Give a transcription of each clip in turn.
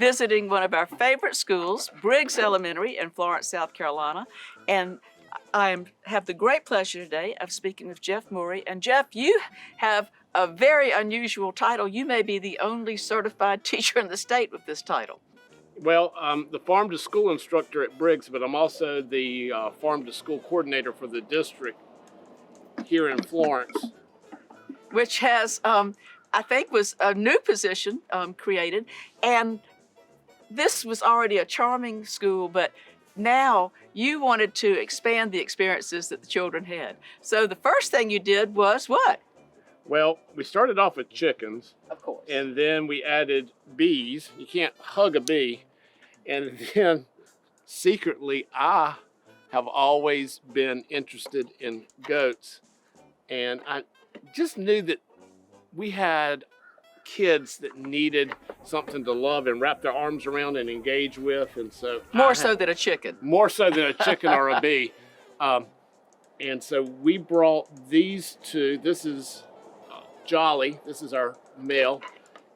visiting one of our favorite schools, Briggs Elementary in Florence, South Carolina. And have the great pleasure today of speaking with Jeff Murrie. And Jeff, you have a very unusual title. You may be the only certified teacher in the state with this title. Well, I'm the farm to school instructor at Briggs, but I'm also the farm to school coordinator for the district here in Florence. Which has, I think, was a new position created. And this was already a charming school, but now you wanted to expand the experiences that the children had. So the first thing you did was what? Well, we started off with chickens. Of course. And then we added bees. You can't hug a bee. And then secretly, I have always been interested in goats. And I just knew that we had kids that needed something to love and wrap their arms around and engage with. And so more so than a chicken. More so than a chicken or a bee. And so we brought these two. This is Jolly. This is our male.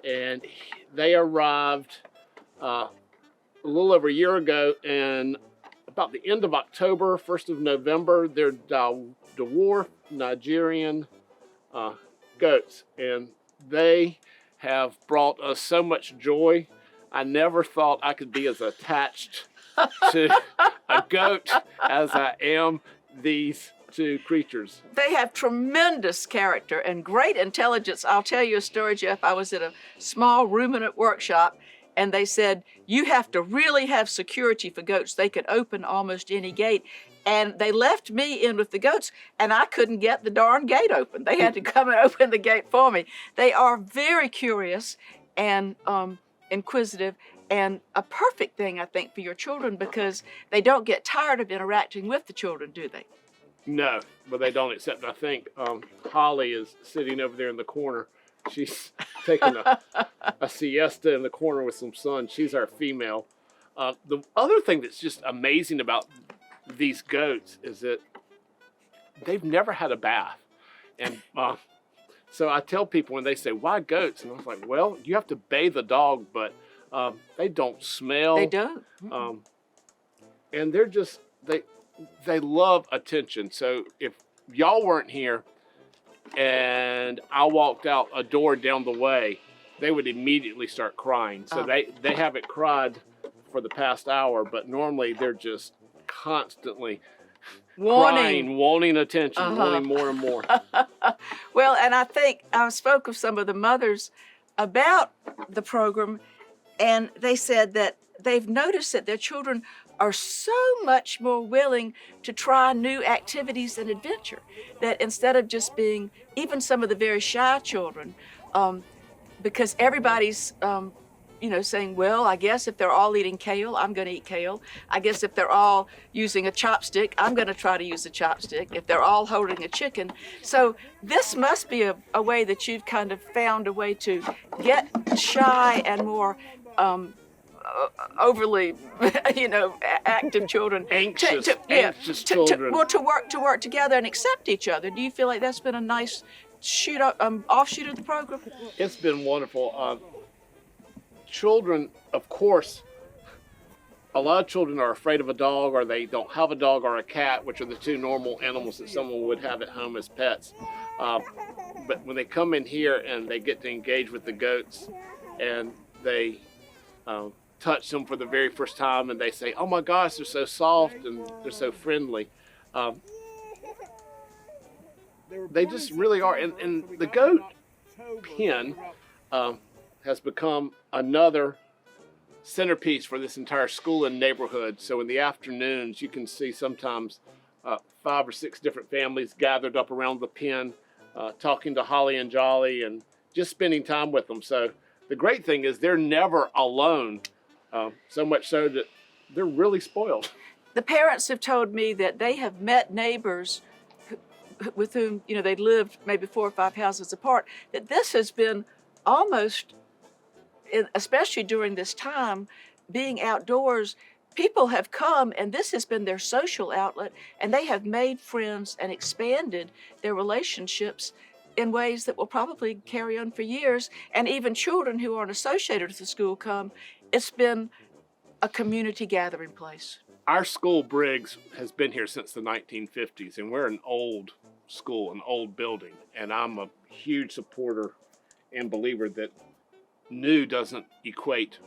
And they arrived a little over a year ago, and about the end of October, 1st of November, they're dwarf Nigerian goats, and they have brought us so much joy. I never thought I could be as attached to a goat as I am these two creatures. They have tremendous character and great intelligence. I'll tell you a story, Jeff. I was at a small ruminant workshop, and they said, you have to really have security for goats. They could open almost any gate. And they left me in with the goats, and I couldn't get the darn gate open. They had to come and open the gate for me. They are very curious and inquisitive, and a perfect thing, I think, for your children, because they don't get tired of interacting with the children, do they? No, but they don't, except I think Holly is sitting over there in the corner. She's taking a siesta in the corner with some sun. She's our female. The other thing that's just amazing about these goats is that they've never had a bath. And so I tell people when they say, why goats? And I was like, well, you have to bathe a dog, but they don't smell. They don't. And they're just, they love attention. So if y'all weren't here and I walked out a door down the way, they would immediately start crying. So they haven't cried for the past hour, but normally they're just constantly crying, wanting attention, wanting more and more. Well, and I think I spoke with some of the mothers about the program, and they said that they've noticed that their children are so much more willing to try new activities and adventure, that instead of just being, even some of the very shy children, because everybody's saying, well, I guess if they're all eating kale, I'm going to eat kale. I guess if they're all using a chopstick, I'm going to try to use a chopstick. If they're all holding a chicken. So this must be a way that you've kind of found a way to get shy and more overly, active children. Anxious children. To work together and accept each other. Do you feel like that's been a nice offshoot of the program? It's been wonderful. Children, of course, a lot of children are afraid of a dog, or they don't have a dog or a cat, which are the two normal animals that someone would have at home as pets. But when they come in here and they get to engage with the goats, and they touch them for the very first time, and they say, oh my gosh, they're so soft and they're so friendly. They just really are. And the goat pen has become another centerpiece for this entire school and neighborhood. So in the afternoons, you can see sometimes 5 or 6 different families gathered up around the pen, talking to Holly and Jolly and just spending time with them. So the great thing is they're never alone, so much so that they're really spoiled. The parents have told me that they have met neighbors with whom, they lived maybe 4 or 5 houses apart, that this has been almost, especially during this time, being outdoors, people have come and this has been their social outlet, and they have made friends and expanded their relationships in ways that will probably carry on for years. And even children who aren't associated with the school come it's been a community gathering place. Our school, Briggs, has been here since the 1950s, and we're an old school, an old building. And I'm a huge supporter and believer that new doesn't equate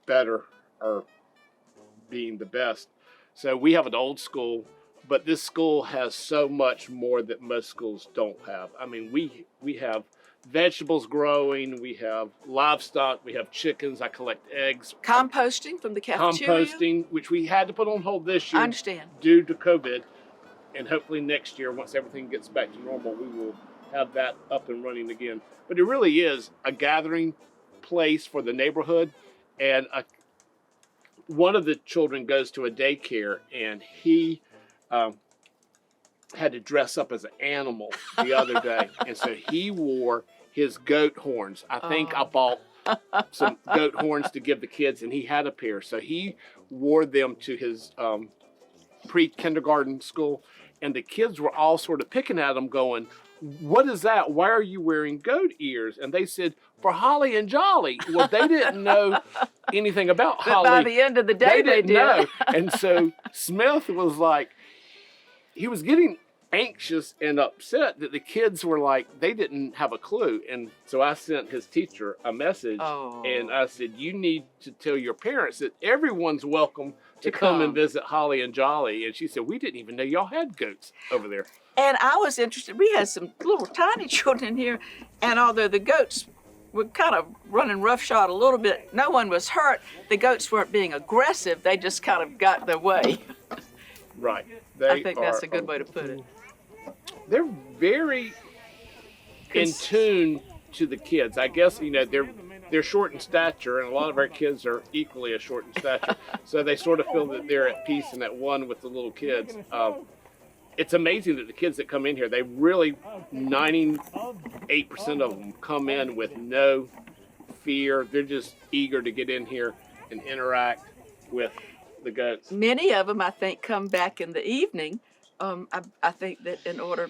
better or being the best. So we have an old school, but this school has so much more that most schools don't have. I mean, we have vegetables growing, we have livestock, we have chickens, I collect eggs. Composting from the cafeteria. Composting, which we had to put on hold this year I understand. due to COVID. And hopefully next year, once everything gets back to normal, we will have that up and running again. But it really is a gathering place for the neighborhood. And one of the children goes to a daycare, and he had to dress up as an animal the other day. And so he wore his goat horns. I think I bought some goat horns to give the kids, and he had a pair. So he wore them to his pre-kindergarten school, and the kids were all sort of picking at him going, "What is that? Why are you wearing goat ears?" And they said, "For Holly and Jolly." Well, they didn't know anything about But Holly. by the end of the day, they didn't did. know. And so Smith was like, he was getting anxious and upset that the kids were like, they didn't have a clue. And so I sent his teacher a message, and I said, "You need to tell your parents that everyone's welcome to come and visit Holly and Jolly." And she said, "We didn't even know y'all had goats over there." And I was interested. We had some little tiny children in here, and although the goats were kind of running roughshod a little bit, no one was hurt. The goats weren't being aggressive. They just kind of got their way. Right. I think that's a good way to put it. They're very in tune to the kids. I guess, you know, they're short in stature, and a lot of our kids are equally as short in stature. So they sort of feel that they're at peace and at one with the little kids. It's amazing that the kids that come in here, they really, 98% of them come in with no fear. They're just eager to get in here and interact with the goats. Many of them, I think, come back in the evening. I think that in order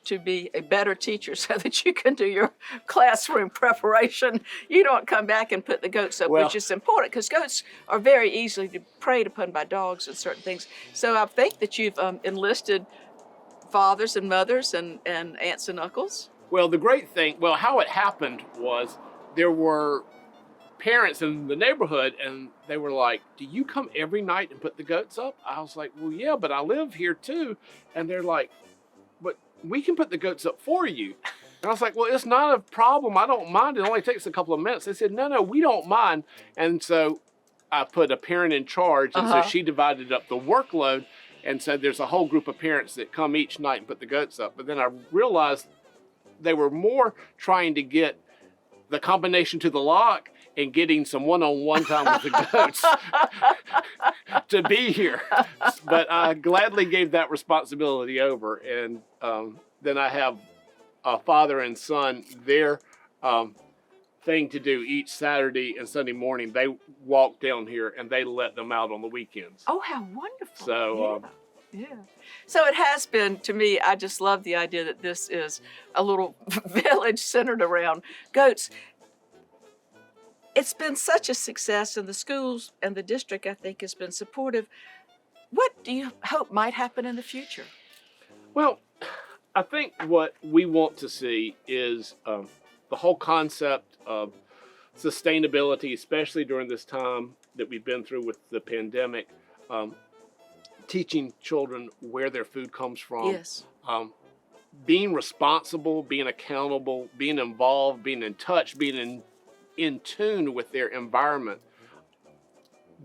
to be a better teacher so that you can do your classroom preparation, you don't come back and put the goats up, which is important because goats are very easily preyed upon by dogs and certain things. So I think that you've enlisted fathers and mothers and aunts and uncles. Well, the great thing, how it happened was there were parents in the neighborhood, and they were like, "Do you come every night and put the goats up?" I was like, "Well, yeah, but I live here too." And they're like, "But we can put the goats up for you." And I was like, "Well, it's not a problem. I don't mind. It only takes a couple of minutes." They said, No, we don't mind." And so I put a parent in charge, and so she divided up the workload. And so there's a whole group of parents that come each night and put the goats up. But then I realized they were more trying to get the combination to the lock and getting some one-on-one time with the goats to be here. But I gladly gave that responsibility over. And then I have a father and son, their thing to do each Saturday and Sunday morning. They walk down here and they let them out on the weekends. Oh, how wonderful. So, yeah. So it has been, to me, I just love the idea that this is a little village centered around goats. It's been such a success, and the schools and the district, I think, has been supportive. What do you hope might happen in the future? Well, I think what we want to see is the whole concept of sustainability, especially during this time that we've been through with the pandemic, teaching children where their food comes from. Yes. Being responsible, being accountable, being involved, being in touch, being in tune with their environment,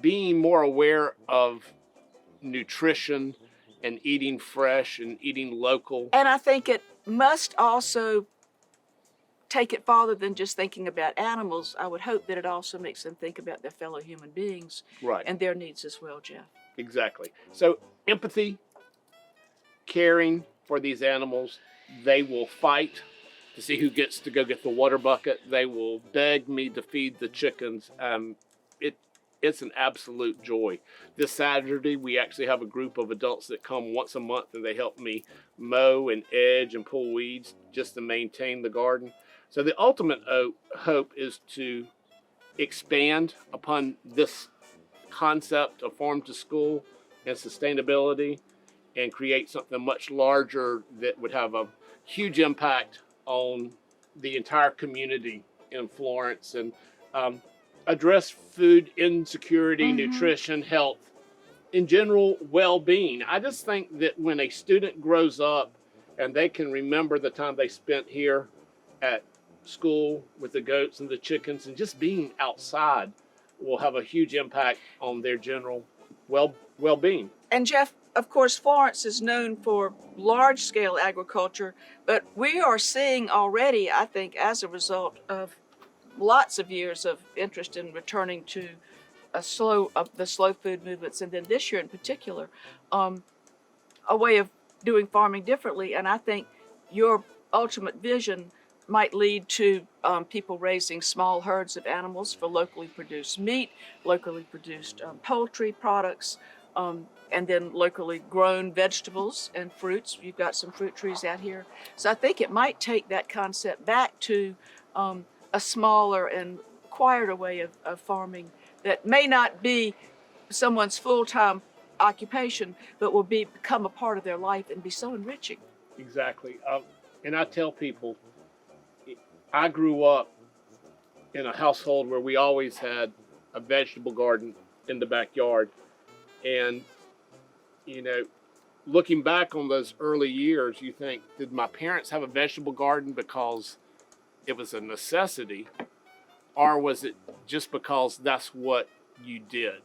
being more aware of nutrition and eating fresh and eating local. And I think it must also take it farther than just thinking about animals. I would hope that it also makes them think about their fellow human beings and their needs as well, Jeff. Exactly. So empathy, caring for these animals. They will fight to see who gets to go get the water bucket. They will beg me to feed the chickens. It's an absolute joy. This Saturday, we actually have a group of adults that come once a month, and they help me mow and edge and pull weeds just to maintain the garden. So the ultimate hope is to expand upon this concept of farm to school and sustainability and create something much larger that would have a huge impact on the entire community in Florence and address food insecurity, nutrition, health, in general, well-being. I just think that when a student grows up and they can remember the time they spent here at school with the goats and the chickens and just being outside will have a huge impact on their general well-being. And Jeff, of course, Florence is known for large-scale agriculture, but we are seeing already, I think, as a result of lots of years of interest in returning to the slow food movements, and then this year in particular, a way of doing farming differently. And I think your ultimate vision might lead to people raising small herds of animals for locally produced meat, locally produced poultry products, and then locally grown vegetables and fruits. You've got some fruit trees out here. So I think it might take that concept back to a smaller and quieter way of farming that may not be someone's full-time occupation, but will become a part of their life and be so enriching. Exactly. And I tell people, I grew up in a household where we always had a vegetable garden in the backyard. And, you know, looking back on those early years, you think, did my parents have a vegetable garden because it was a necessity? Or was it just because that's what you did?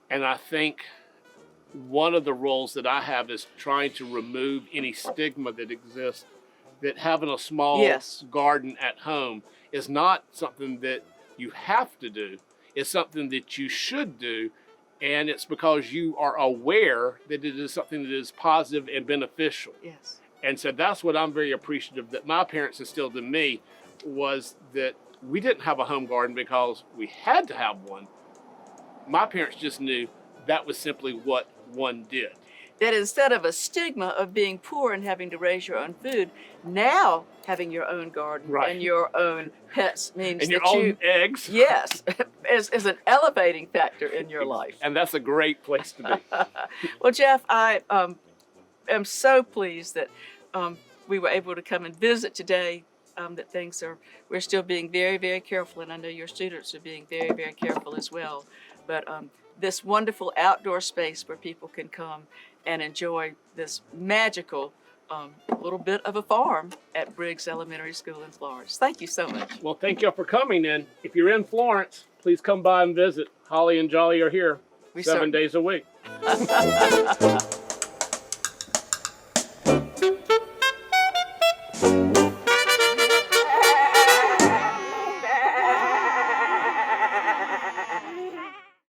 And I think one of the roles that I have is trying to remove any stigma that exists, that having a small garden at home is not something that you have to do. It's something that you should do. And it's because you are aware that it is something that is positive and beneficial. Yes. And so that's what I'm very appreciative that my parents instilled in me, was that we didn't have a home garden because we had to have one. My parents just knew that was simply what one did. That instead of a stigma of being poor and having to raise your own food, now having your own garden and your own pets means and your that own eggs. Yes, is an elevating factor in your life. And that's a great place to be. Well, Jeff, I am so pleased that we were able to come and visit today. That we're still being very, very careful, and I know your students are being very, very careful as well. But this wonderful outdoor space where people can come and enjoy this magical little bit of a farm at Briggs Elementary School in Florence. Thank you so much. Well, thank you all for coming. And if you're in Florence, please come by and visit. Holly and Jolly are here 7 days a week.